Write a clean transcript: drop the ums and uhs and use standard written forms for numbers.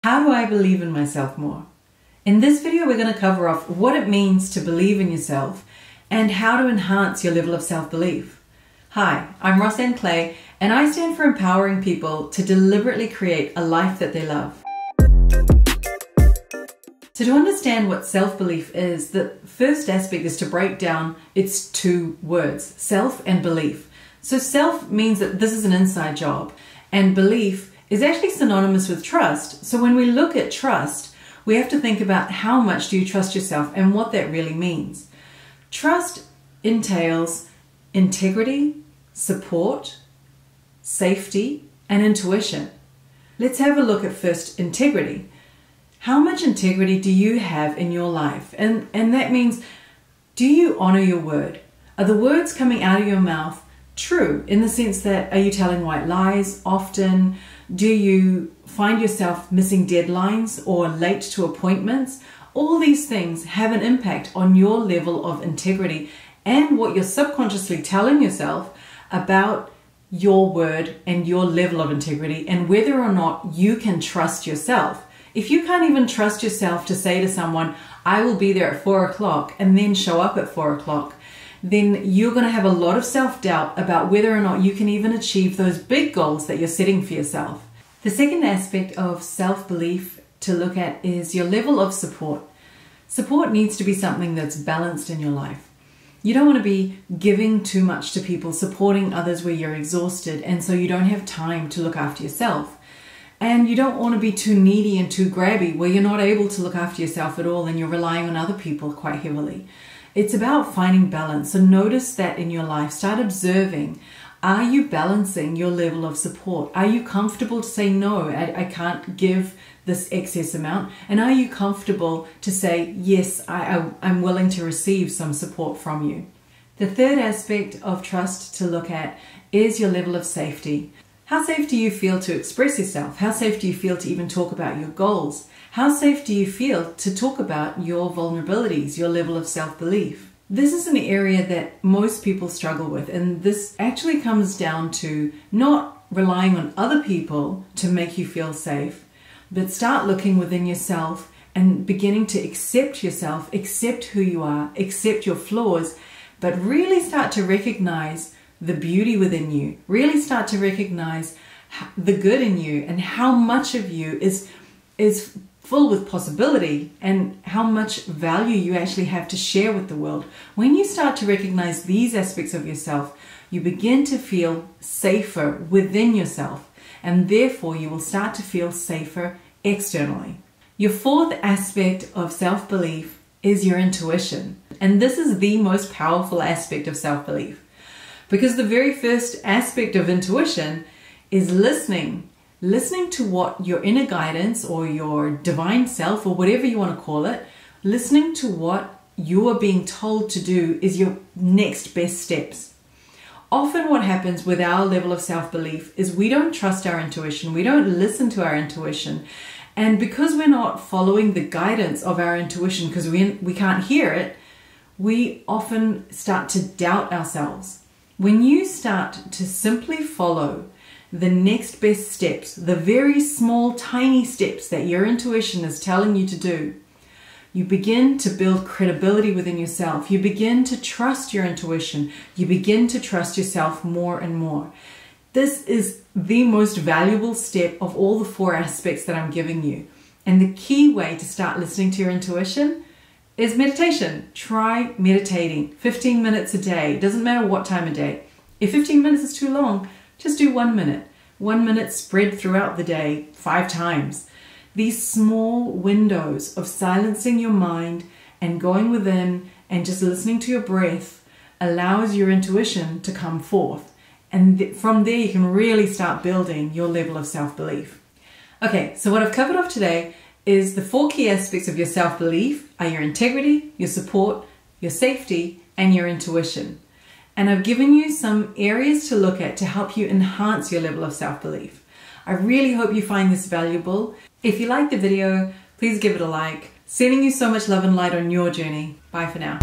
How do I believe in myself more? In this video, we're going to cover off what it means to believe in yourself and how to enhance your level of self-belief. Hi, I'm Rosanne Clay, and I stand for empowering people to deliberately create a life that they love. So to understand what self-belief is, the first aspect is to break down its two words, self and belief. So self means that this is an inside job, and belief is actually synonymous with trust. So when we look at trust, we have to think about how much do you trust yourself and what that really means. Trust entails integrity, support, safety, and intuition. Let's have a look at first integrity. How much integrity do you have in your life? And that means, do you honor your word? Are the words coming out of your mouth true, in the sense that, are you telling white lies often? Do you find yourself missing deadlines or late to appointments? All these things have an impact on your level of integrity and what you're subconsciously telling yourself about your word and your level of integrity and whether or not you can trust yourself. If you can't even trust yourself to say to someone, I will be there at 4 o'clock, and then show up at 4 o'clock, then you're going to have a lot of self-doubt about whether or not you can even achieve those big goals that you're setting for yourself. The second aspect of self-belief to look at is your level of support. Support needs to be something that's balanced in your life. You don't want to be giving too much to people, supporting others where you're exhausted, and so you don't have time to look after yourself. And you don't want to be too needy and too grabby where you're not able to look after yourself at all and you're relying on other people quite heavily. It's about finding balance. So notice that in your life. Start observing. Are you balancing your level of support? Are you comfortable to say, no, I can't give this excess amount? And are you comfortable to say, yes, I'm willing to receive some support from you? The third aspect of trust to look at is your level of safety. How safe do you feel to express yourself? How safe do you feel to even talk about your goals? How safe do you feel to talk about your vulnerabilities, your level of self-belief? This is an area that most people struggle with, and this actually comes down to not relying on other people to make you feel safe, but start looking within yourself and beginning to accept yourself, accept who you are, accept your flaws, but really start to recognize the beauty within you. Really start to recognize the good in you and how much of you is full with possibility and how much value you actually have to share with the world. When you start to recognize these aspects of yourself, you begin to feel safer within yourself, and therefore you will start to feel safer externally. Your fourth aspect of self-belief is your intuition. And this is the most powerful aspect of self-belief. Because the very first aspect of intuition is listening to what your inner guidance or your divine self or whatever you want to call it, listening to what you are being told to do is your next best steps. Often what happens with our level of self-belief is we don't trust our intuition, we don't listen to our intuition, and because we're not following the guidance of our intuition because we can't hear it, we often start to doubt ourselves. When you start to simply follow the next best steps, the very small, tiny steps that your intuition is telling you to do, you begin to build credibility within yourself. You begin to trust your intuition. You begin to trust yourself more and more. This is the most valuable step of all the four aspects that I'm giving you. And the key way to start listening to your intuition is meditation. Try meditating 15 minutes a day. Doesn't matter what time of day. If 15 minutes is too long, just do 1 minute. 1 minute spread throughout the day 5 times. These small windows of silencing your mind and going within and just listening to your breath allows your intuition to come forth. And from there you can really start building your level of self-belief. Okay, so what I've covered off today is the 4 key aspects of your self-belief are your integrity, your support, your safety, and your intuition. And I've given you some areas to look at to help you enhance your level of self-belief. I really hope you find this valuable. If you liked the video, please give it a like. Sending you so much love and light on your journey. Bye for now.